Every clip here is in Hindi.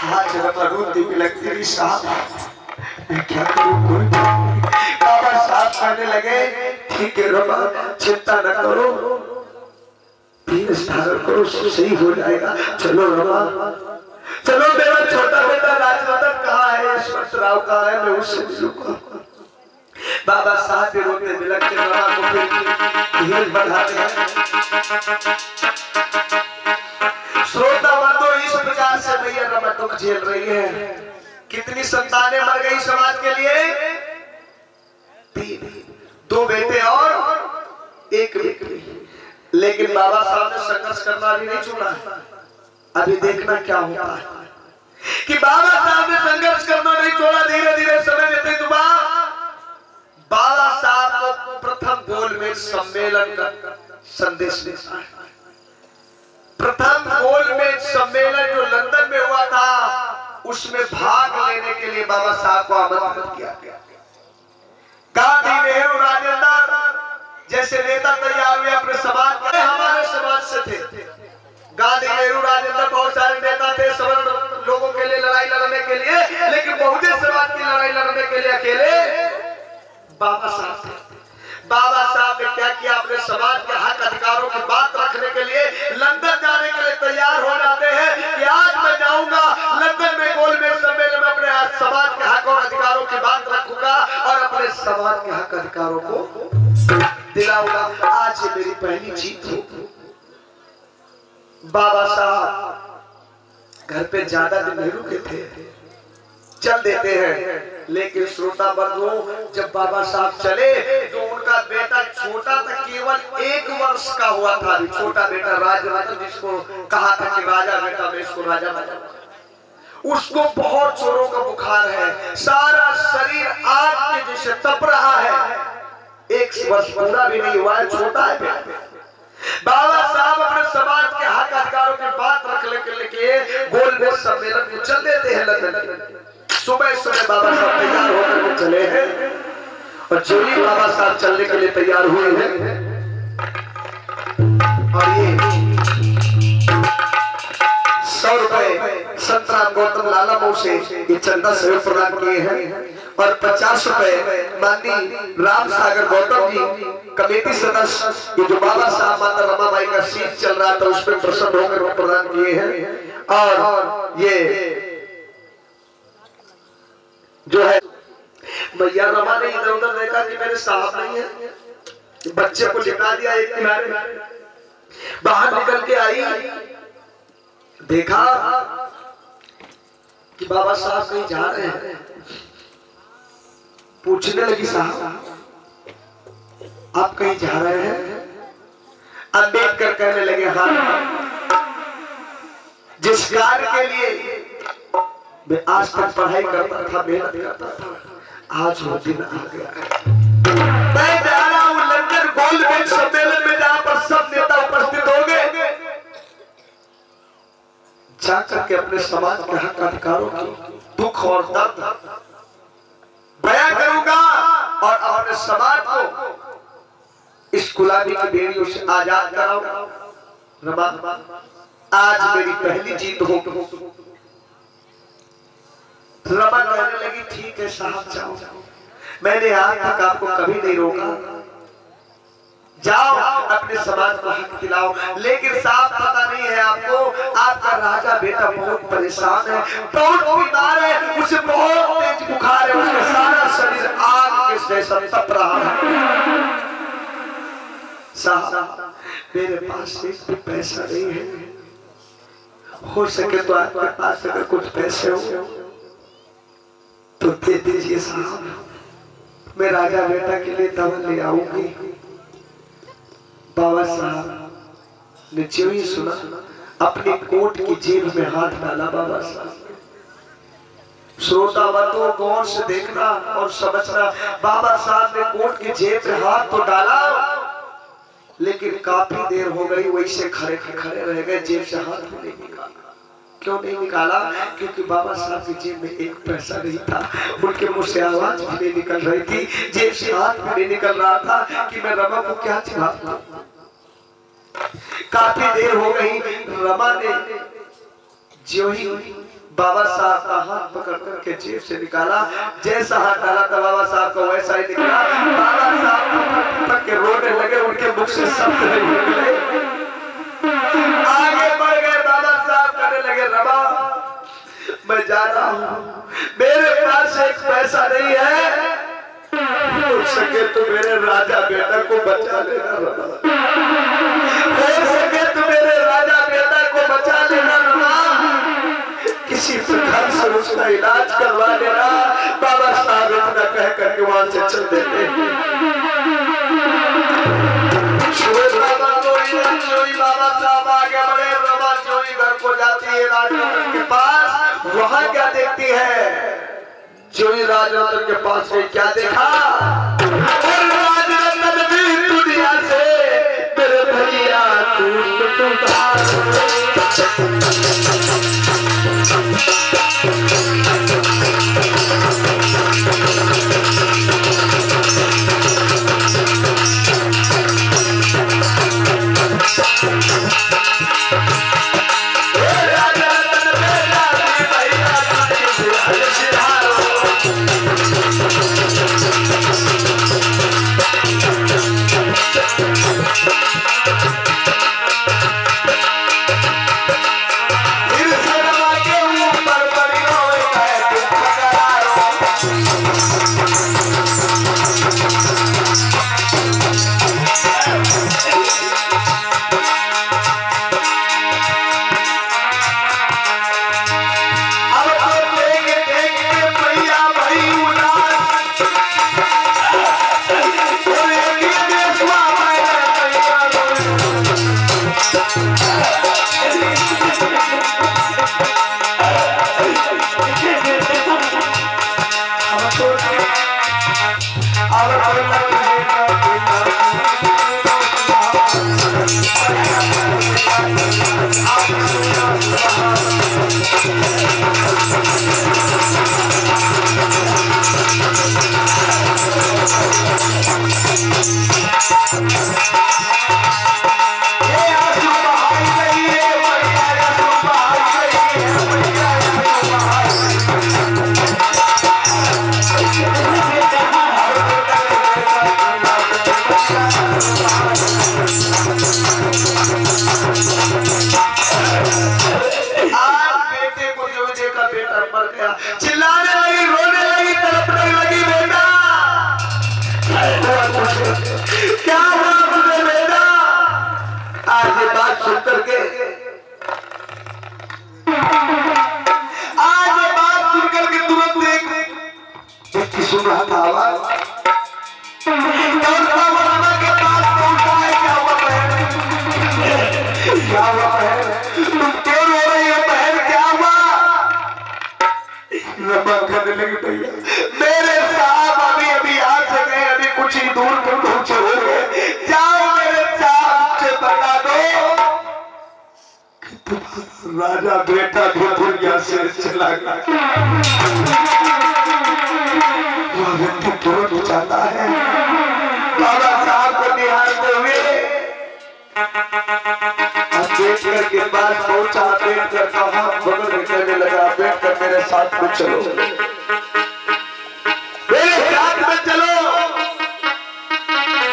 आज रमा रोती भी लगती रही, साहब मैं क्या करूं, कोई बाबा साहब कहने लगे ठीक है रमा चिंता न करो, धीरज धारण करो, सही हो जाएगा। चलो रमा चलो, मेरा छोटा बेटा राजवर्धन कहाँ है, यशवंतराव कहाँ है, मैं उससे मिलूंगा। बाबा साहब भी रोते बिलखते रमा को फिर धीरज बढ़ाते हैं। श्रोता बंधु, इस प्रकार से मैया रमा दुख झेल रही है। कितनी संतानें मर गई समाज के लिए, 3, 2 बेटे और 1 बेटी, लेकिन बाबा साहब ने संघर्ष करना भी नहीं छोड़ा। अभी देखना क्या होता है कि बाबा साहब ने संघर्ष करना नहीं छोड़ा। धीरे धीरे समय व्यतीत हुआ। बाबा साहब को प्रथम गोलमेज सम्मेलन का संदेश देता है। प्रथम गोलमेज सम्मेलन जो लंदन में हुआ था, उसमें भाग लेने के लिए बाबा साहब को आमंत्रित किया गया। गांधी, नेहरू, राजेंद्र जैसे नेता तैयार हुए अपने समाज के, हमारे समाज से थे। गांधी, नेहरू, राजेंद्र बहुत सारे नेता थे सवर्ण लोगों के लिए लड़ाई लड़ने के लिए, लेकिन बहुजन समाज की लड़ाई लड़ने के लिए अकेले बाबा साहब थे। बाबा साहब ने क्या किया, अपने समाज के हक अधिकारों की बात रखने के लिए लंदन जाने के लिए तैयार हो जाते हैं कि आज मैं जाऊंगा लंदन में गोलमेज सम्मेलन में, अपने समाज के हक और अधिकारों की बात रखूंगा और अपने समाज के हक अधिकारों को दिलाऊंगा। आज ये मेरी पहली जीत हो। बाबा साहब घर पे ज्यादा दिन नहीं रुके थे, चल देते हैं। लेकिन श्रोता बंधुओं, जब बाबा साहब चले तो उनका बेटा छोटा था, केवल 1 वर्ष का हुआ था। छोटा बेटा राजवर्धन, जिसको कहा था कि राजा बेटा मैं इसको राजा बना, उसको बहुत जोरों का बुखार है, सारा शरीर आग के जैसे तप रहा है। 1 वर्ष पूरा भी नहीं हुआ है, छोटा है बेटा। बाबा साहब अपने समाज के हक अधिकारों की बात रखने के लिए गोलमेज सम्मेलन को चल देते हैं लंदन। सुबह सुबह बाबा साहब तैयार होकर के चले हैं, और जो ही बाबा साहब चलने के लिए तैयार हुए हैं, और ये 100 रुपए संतराम गौतम लाला मऊ से ये चंदा सहयोग प्रदान किए हैं, और 50 रुपए माननीय राम सागर गौतम जी कमेटी सदस्य, ये जो बाबा साहब माता रमाबाई का शीश चल रहा था उस पर प्रसन्न होकर वो प्रदान किए हैं। और ये जो है मैया रमा ने इधर उधर देखा कि मेरे साहब नहीं है, बच्चे को लिटा दिया एक किनारे, बाहर निकल के आई, देखा कि बाबा साहब कहीं जा रहे हैं। पूछने लगी साहब आप कहीं जा रहे हैं? अम्बेडकर कहने लगे हाँ, जिस कार्य के लिए मैं आज तक पढ़ाई करता था, मेहनत करता था, आज वो दिन आ गया। मैं जा रहा हूं लंदन गोलमेज सम्मेलन में, जहां पर सब नेता उपस्थित होंगे, जाकर के अपने समाज के हक अधिकारों की दुख और दर्द बयां करूंगा और अपने समाज को इस गुलामी की बेड़ियों से आजाद कराऊंगा। रमा, आज मेरी पहली जीत हो। रमा कहने लगी ठीक है साहब जाओ, मैंने आज तक आपको कभी नहीं रोका, जाओ अपने समाज को हक दिलाओ। लेकिन साहब पता नहीं है आपको, आपका राजा बेटा बहुत परेशान है, बहुत बीमार है, उसे बहुत तेज बुखार है, उसका सारा शरीर आग के जैसा तप रहा है। साहब मेरे पास एक भी पैसा नहीं है, हो सके तो आपके पास अगर कुछ पैसे हो तो दे दीजिए साहब, मैं राजा बेटा के लिए दवा ले आऊंगी। बाबा साहब ने जो ही सुना अपनी कोट की जेब में हाथ डाला। बाबा साहब, श्रोता बंधुओं गौर से देखना और समझना, बाबा साहब ने कोट की जेब में हाथ तो डाला, लेकिन काफी देर हो गई वैसे खड़े खड़े रह गए, जेब से हाथ भी नहीं निकाला। क्यों नहीं निकाला? क्योंकि बाबा साहब की जेब में 1 पैसा नहीं था, उनके मुंह से आवाज भी नहीं निकल रही थी, जेब से हाथ भी नहीं निकल रहा था कि मैं रमा को क्या जवाब दूं। काफी देर हो गई, रमा ने जो ही बाबा साहब का हाथ पकड़ करके जेब से निकाला, जैसा हाथ डाला था बाबा साहब को वैसा ही निकला। बाबा साहब पकड़ के रोने लगे, उनके मुख से शब्द नहीं निकले। आगे बढ़ गए, बाबा साहब कहने लगे रमा मैं जा रहा हूँ, मेरे पास एक पैसा नहीं है, हो सके तो मेरे राजा बेटा को बचा लेना रमा, हो सके तो मेरे राजा बेटा को बचा लेना रमा, किसी प्रकार से उसका इलाज करवा लेना। बाबा साहब इतना कह करके वहां से चल देते। बाबा साहब आगे बढ़े, रमा चोरी घर को जाती है राजरतन के पास। वहां क्या देखती है, चोरी राजरतन के पास गई, क्या देखा, राजरतन भी दुनिया से मेरे भैया चिल्लाने लगी, रोने लगी, तड़पने लगी, बेटा क्या हुआ तुझे बेटा। आज ये बात सुन करके, आज ये बात सुन करके तुरंत एक व्यक्ति सुन रहा था आवाज, के पास पहुंचा है, क्या हुआ बहन, क्या हुआ बहन, तुम क्यों रो रही हो बहन, क्या हुआ। रमा कहने लगी भैया मेरे साहब अभी अभी आ सके, अभी कुछ ही दूर पर पहुंचे होंगे, जाओ मेरे साहब से बता दो कि तुम्हारा राजा बेटा भी दुनिया से चला गया। वह व्यक्ति तुरंत जाता है, बाबा साहब को निहारते हुए बेटकर के पास पहुंचा, बेटकर का हाथ बगल में कहने लगा, बेटकर मेरे साथ में चलो, मेरे साथ में चलो।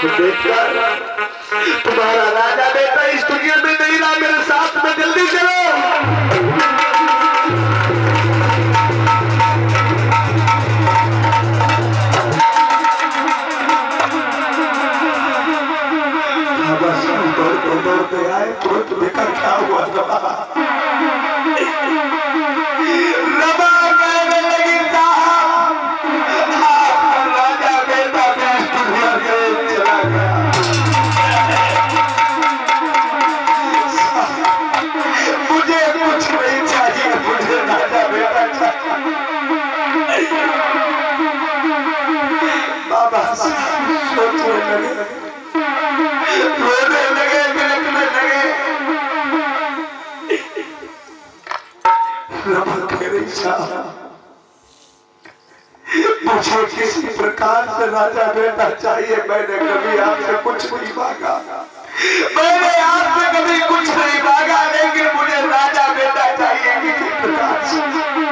तो बेटकर तुम्हारा राजा बेटा इस दुनिया में नहीं रहा, मेरे साथ में जल्दी चलो। दौड़ते आए, तुरंत देखा क्या हुआ। रमा कहने लगी साहब राजा बेटा इस दुनिया से चला गया। मुझे कुछ नहीं चाहिए, मुझे राजा बेटा चाहिए। बाबा सोचने लगे, रोने लगे, बिलखने लगे। रमा कह रही साहब मुझे किसी प्रकार से राजा बेटा चाहिए, मैंने कभी आपसे कुछ नहीं मांगा, मैंने आपसे कभी कुछ नहीं मांगा, लेकिन मुझे राजा बेटा चाहिए किसी प्रकार से।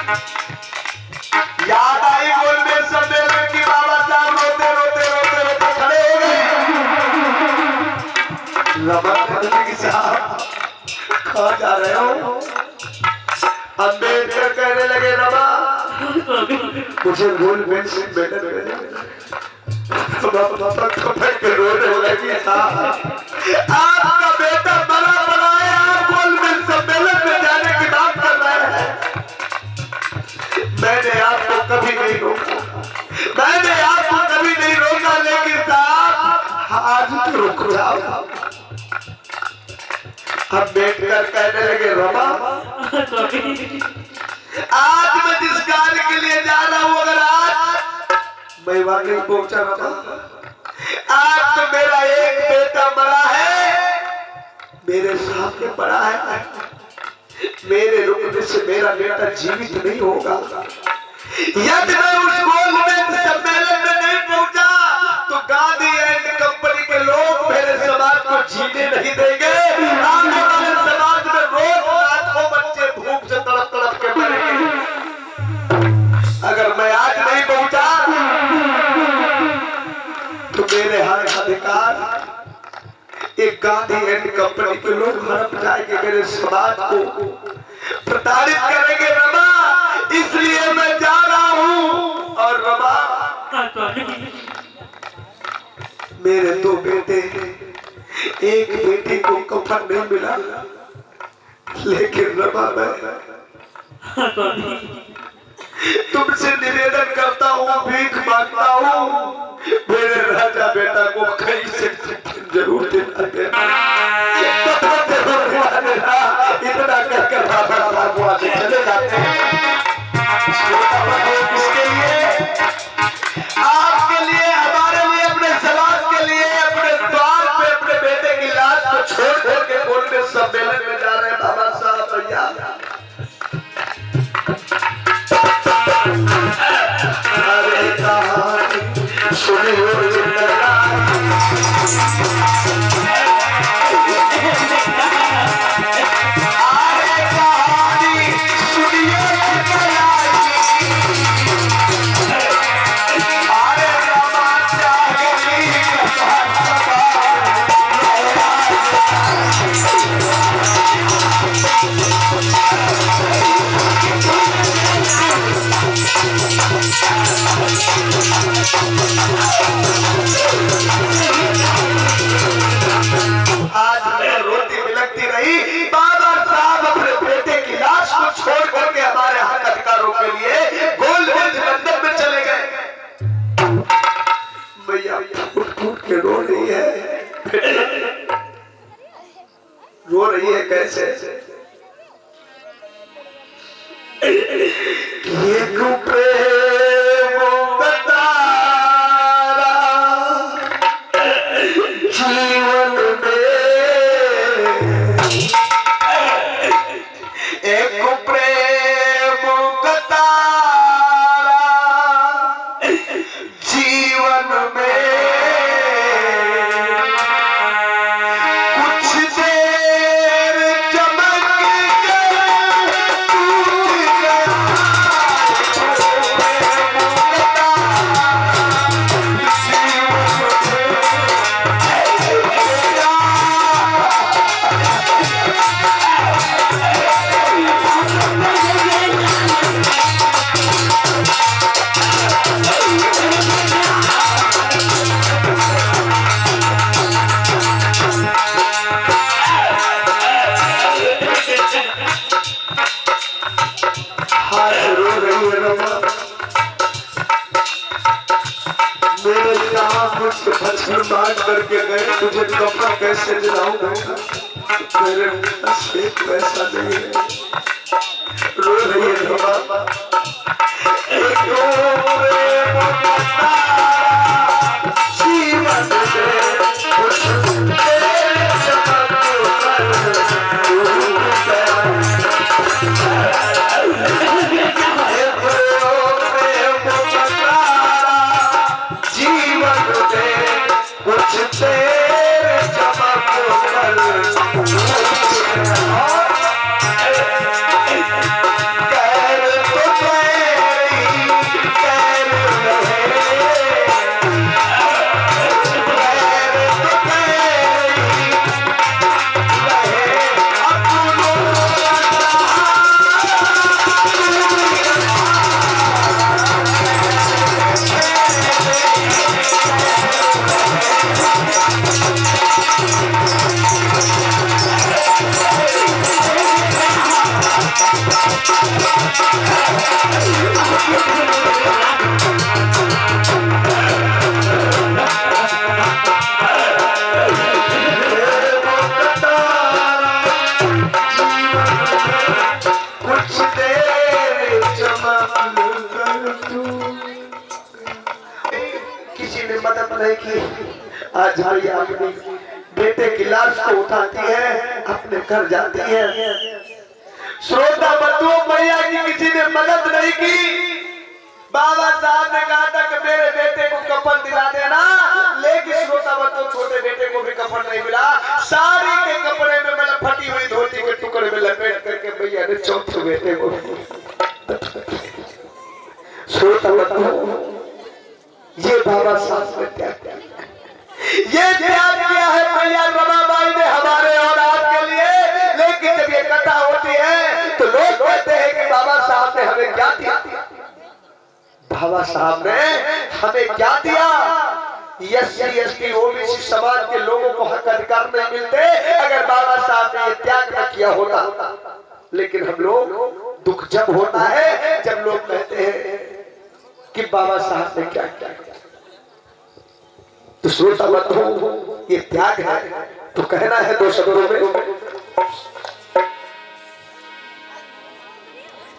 याद आई गोलमेज सम्मेलन की बाबा साहब रोते रोते रोते रोते खड़े हो गए। रमन साहब कहाँ जा रहे हो? अम्बेडकर कहने लगे रमा मुझे गोलमेज सम्मेलन आपका बेटा बड़ा बड़ा है, आप गोलमेज सम्मेलन में जाने की बात कर रहे हैं। मैंने आपको कभी नहीं रोका, मैंने आपको कभी नहीं रोका, लेकिन साहब आज तो रुक जाओ। अम्बेडकर कहने लगे रमा आज मैं जिस कार्य के लिए जा रहा हूं, अगर आज मैं वहां नहीं पहुंचा रमा, आज तो मेरा एक बेटा मरा है, मेरे सामने पड़ा है, मेरे रुकने से मेरा बेटा जीवित नहीं होगा। यदि मैं उस गोलमेज सम्मेलन में नहीं पहुंचा तो गांधी एंड कंपनी के लोग मेरे समाज को जीने नहीं देंगे। आने वाले समाज में रोज लाखों बच्चे भूख से तड़प तड़प के मरेंगे। अगर मैं आज नहीं पहुंचा तो मेरे हर अधिकार एक गांधी एंड कंपनी के लोग हड़प जाएंगे, मेरे समाज को प्रताड़ित करेंगे रमा, इसलिए मैं जा रहा हूं। और रमा मेरे दो बेटे, एक बेटी को कफन नहीं मिला, लेकिन रमा मैं तुमसे निवेदन करता हूँ, भीख मांगता हूँ, मेरे राजा बेटा को कहीं से जरूर देना। इतना कहकर बाबा साहब वहां से चले जाते हैं। किसके लिए? आपके लिए, हमारे लिए, अपने समाज के लिए, अपने द्वार पे अपने बेटे की लाश को छोड़ करके गोलमेज सम्मेलन में जा रहे हैं बाबा साहब। भैया अरे कहानी सुनियो रो रही है कैसे? ये प्रेम बतारा जीवन में, एक प्रेम बतारा जीवन में बात करके गए, तुझे कपड़ा कैसे दिलाऊंगा? मेरे पास एक पैसा नहीं है। रो रही है बाबा। जीवन किसी ने मदद नहीं की। आज भाई अपने बेटे की लाश को उठाती है, अपने घर जाती है। श्रोता बंधुओं, भैया की किसी ने मदद नहीं की। बाबा साहब ने कहा था कि मेरे बेटे को कफन दिला देना, लेकिन श्रोता बंधुओं, छोटे बेटे को भी कफन नहीं मिला। साड़ी के कपड़े में मतलब फटी हुई धोती के टुकड़े में लपेट करके भैया ने चौथे बेटे को। श्रोता बंधुओं, ये बाबा साहब ने त्याग किया, ये त्याग किया है भैया रमाबाई ने हमारे और आपके लिए। लेकिन जब ये कथा होती है तो लोग कहते हैं कि बाबा साहब ने हमें क्या दिया। बाबा साहब ने हमें क्या दिया? एससी एसटी ओबीसी समाज के लोगों को हक अधिकार नहीं मिलते अगर बाबा साहब ने ये त्याग न किया होता। लेकिन हम लोग दुख जब होता है जब लोग कहते हैं कि बाबा साहब ने क्या किया। तो श्रोता बंधुओं, ये त्याग है तो कहना है दो शब्दों में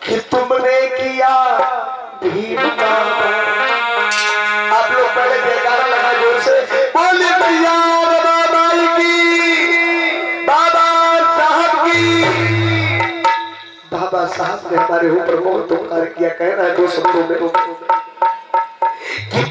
कि तुमने किया भीमा। आप लोग पहले जयकारा लगा जोर से, बोले भैया रमाबाई की, बाबा साहब की। बाबा साहब ने हमारे ऊपर बहुत उपकार किया। कहना है दो शब्दों में कि